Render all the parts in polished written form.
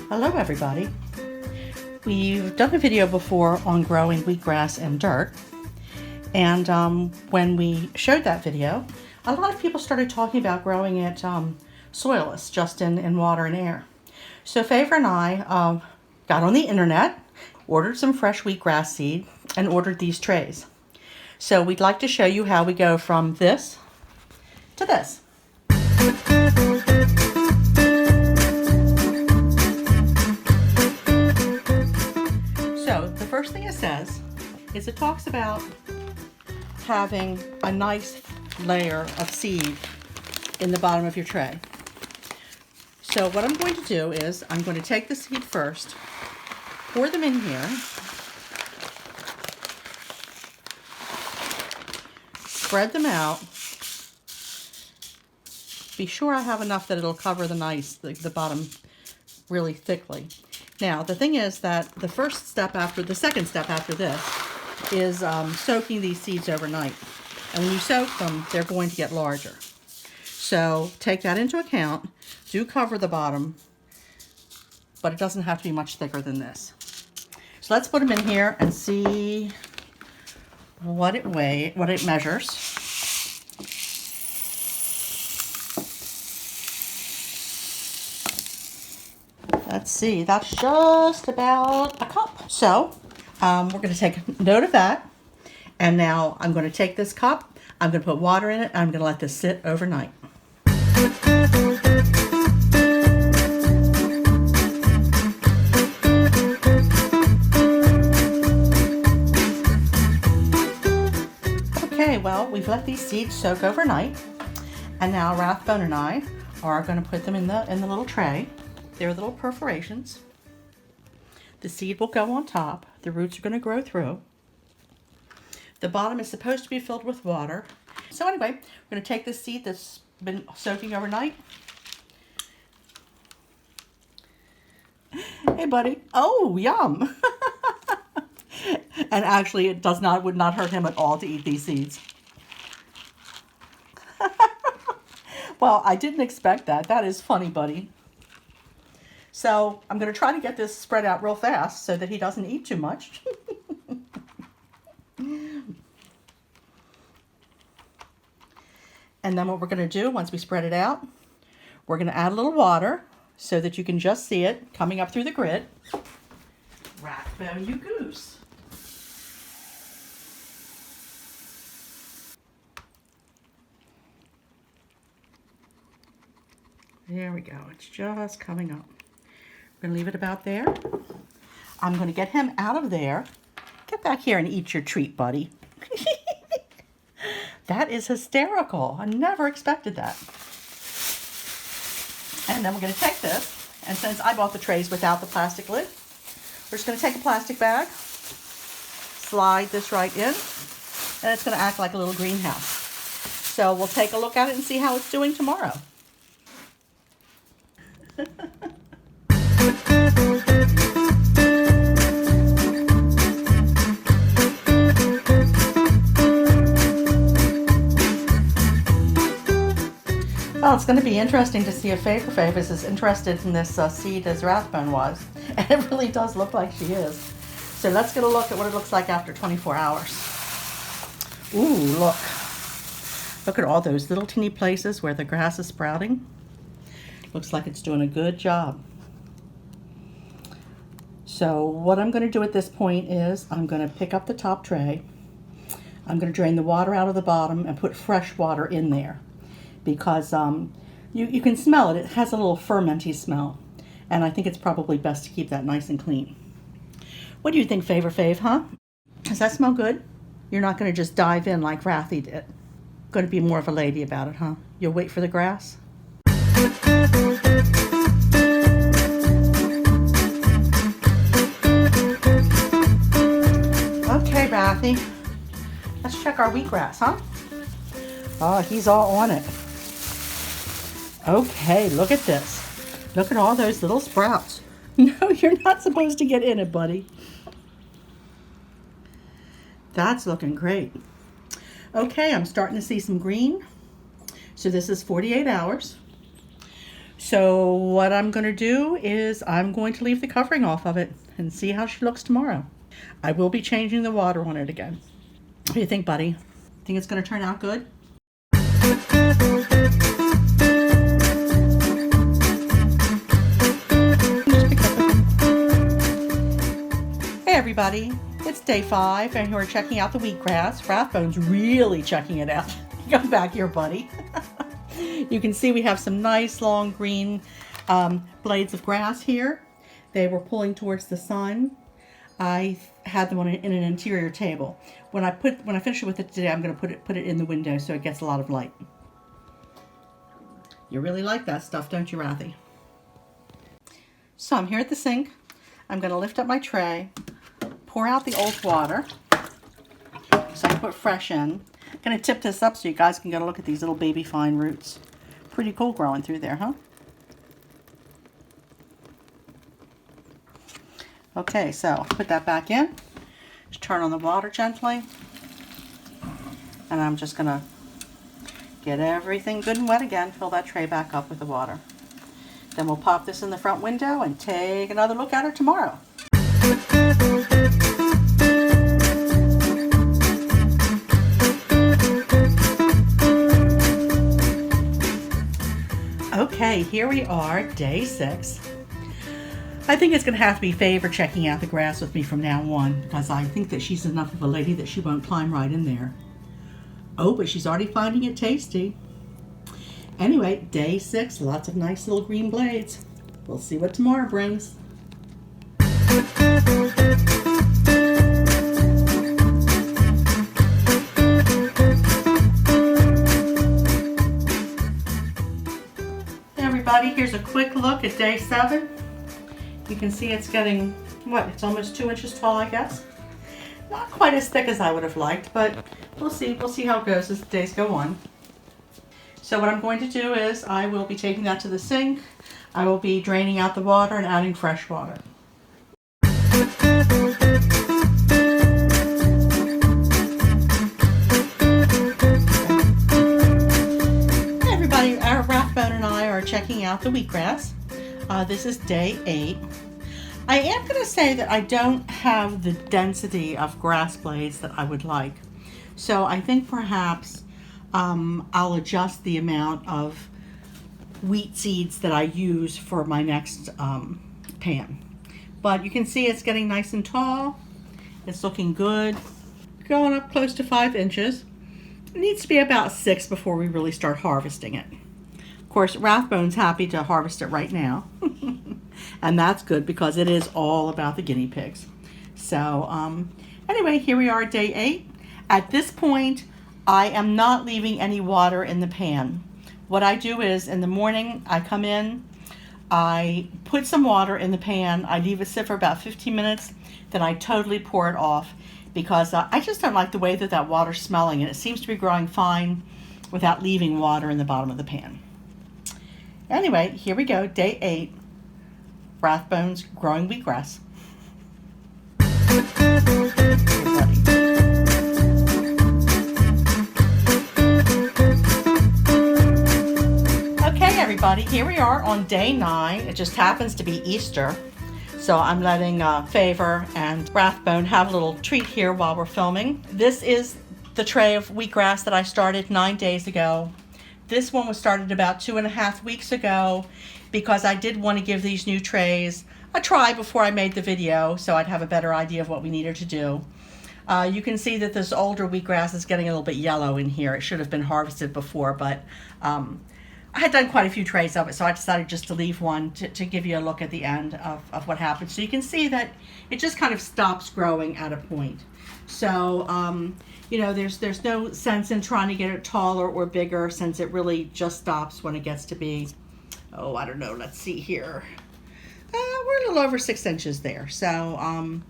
Hello everybody. We've done a video before on growing wheatgrass in dirt, and when we showed that video, a lot of people started talking about growing it soilless, just in water and air. So Favor and I got on the internet, ordered some fresh wheatgrass seed, and ordered these trays. So we'd like to show you how we go from this to this. So the first thing it says is it talks about having a nice layer of seed in the bottom of your tray. So what I'm going to do is I'm going to take the seed first, pour them in here, spread them out. Be sure I have enough that it'll cover the bottom really thickly. Now, the thing is that the second step after this is soaking these seeds overnight. And when you soak them, they're going to get larger. So take that into account. Do cover the bottom, but it doesn't have to be much thicker than this. So let's put them in here and see what it measures. Let's see, that's just about a cup. So we're going to take note of that. And now I'm going to take this cup, I'm going to put water in it, and I'm going to let this sit overnight. Okay, well, we've let these seeds soak overnight. And now Rathbone and I are going to put them in the little tray. They're little perforations. The seed will go on top. The roots are going to grow through. The bottom is supposed to be filled with water. So anyway, we're going to take this seed that's been soaking overnight. Hey, buddy. Oh, yum. And actually, it would not hurt him at all to eat these seeds. Well, I didn't expect that. That is funny, buddy. So I'm going to try to get this spread out real fast so that he doesn't eat too much. And then what we're going to do once we spread it out, we're going to add a little water so that you can just see it coming up through the grid. Rathbone, you goose. There we go. It's just coming up. We're going to leave it about there. I'm going to get him out of there. Get back here and eat your treat, buddy. That is hysterical. I never expected that. And then we're going to take this, and since I bought the trays without the plastic lid, we're just going to take a plastic bag, slide this right in, and it's going to act like a little greenhouse. So we'll take a look at it and see how it's doing tomorrow. Well, it's going to be interesting to see if Favor is as interested in this seed as Rathbone was. And it really does look like she is. So let's get a look at what it looks like after 24 hours. Ooh, look. Look at all those little teeny places where the grass is sprouting. Looks like it's doing a good job. So what I'm going to do at this point is I'm going to pick up the top tray. I'm going to drain the water out of the bottom and put fresh water in there. Because you can smell it. It has a little fermenty smell. And I think it's probably best to keep that nice and clean. What do you think, Fave, huh? Does that smell good? You're not going to just dive in like Rathy did. Going to be more of a lady about it, huh? You'll wait for the grass? Okay, Rathy. Let's check our wheatgrass, huh? Oh, he's all on it. Okay, look at this. Look at all those little sprouts. No, you're not supposed to get in it, buddy. That's looking great. Okay, I'm starting to see some green. So this is 48 hours. So what I'm going to do is I'm going to leave the covering off of it and see how she looks tomorrow. I will be changing the water on it again. What do you think, buddy? Think it's going to turn out good? Hey everybody, it's day 5 and we're checking out the wheatgrass. Rathbone's really checking it out. Come back here, buddy. You can see we have some nice long green blades of grass here. They were pulling towards the sun. I had them in an interior table. When I finish with it today, I'm going to put it in the window so it gets a lot of light. You really like that stuff, don't you, Rathy? So I'm here at the sink. I'm going to lift up my tray, pour out the old water, so I can put fresh in. I'm going to tip this up so you guys can get a look at these little baby fine roots. Pretty cool growing through there, huh? Okay, so put that back in. Just turn on the water gently. And I'm just going to get everything good and wet again. Fill that tray back up with the water. Then we'll pop this in the front window and take another look at her tomorrow. Okay, here we are, day 6. I think it's going to have to be Faye for checking out the grass with me from now on, because I think that she's enough of a lady that she won't climb right in there. Oh, but she's already finding it tasty. Anyway, day 6, lots of nice little green blades. We'll see what tomorrow brings. Hey everybody, here's a quick look at day 7. You can see it's getting, it's almost 2 inches tall, I guess. Not quite as thick as I would have liked, but we'll see. We'll see how it goes as the days go on. So what I'm going to do is I will be taking that to the sink. I will be draining out the water and adding fresh water. Hey everybody, our Rathbone and I are checking out the wheatgrass. This is day 8. I am going to say that I don't have the density of grass blades that I would like. So I think perhaps I'll adjust the amount of wheat seeds that I use for my next pan. But you can see it's getting nice and tall. It's looking good. Going up close to 5 inches. It needs to be about 6 before we really start harvesting it. Of course, Rathbone's happy to harvest it right now. And that's good because it is all about the guinea pigs. So anyway, here we are at day 8. At this point, I am not leaving any water in the pan. What I do is in the morning, I come in, I put some water in the pan, I leave it sit for about 15 minutes, then I totally pour it off because I just don't like the way that water's smelling, and it seems to be growing fine without leaving water in the bottom of the pan. Anyway, here we go, day 8, Rathbone's growing wheatgrass. Okay, everybody, here we are on day 9. It just happens to be Easter, so I'm letting Favor and Rathbone have a little treat here while we're filming. This is the tray of wheatgrass that I started 9 days ago. This one was started about 2.5 weeks ago because I did want to give these new trays a try before I made the video so I'd have a better idea of what we needed to do. You can see that this older wheatgrass is getting a little bit yellow in here. It should have been harvested before, but I had done quite a few trays of it, so I decided just to leave one to give you a look at the end of what happened. So you can see that it just kind of stops growing at a point. So, you know, there's no sense in trying to get it taller or bigger since it really just stops when it gets to be, oh, I don't know, let's see here. We're a little over 6 inches there. So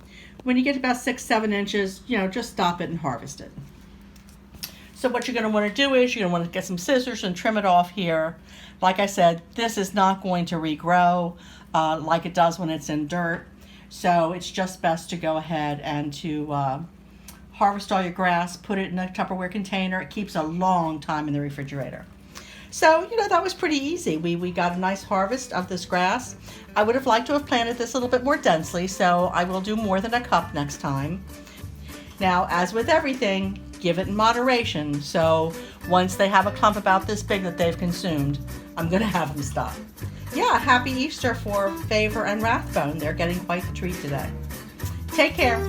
when you get about 6-7 inches, you know, just stop it and harvest it. So what you're going to want to do is you're going to want to get some scissors and trim it off here. Like I said, this is not going to regrow like it does when it's in dirt. So it's just best to go ahead and to harvest all your grass, put it in a Tupperware container. It keeps a long time in the refrigerator. So, you know, that was pretty easy. We got a nice harvest of this grass. I would have liked to have planted this a little bit more densely, so I will do more than a cup next time. Now, as with everything, give it in moderation. So once they have a clump about this big that they've consumed, I'm going to have them stop. Yeah, happy Easter for Favor and Rathbone. They're getting quite the treat today. Take care.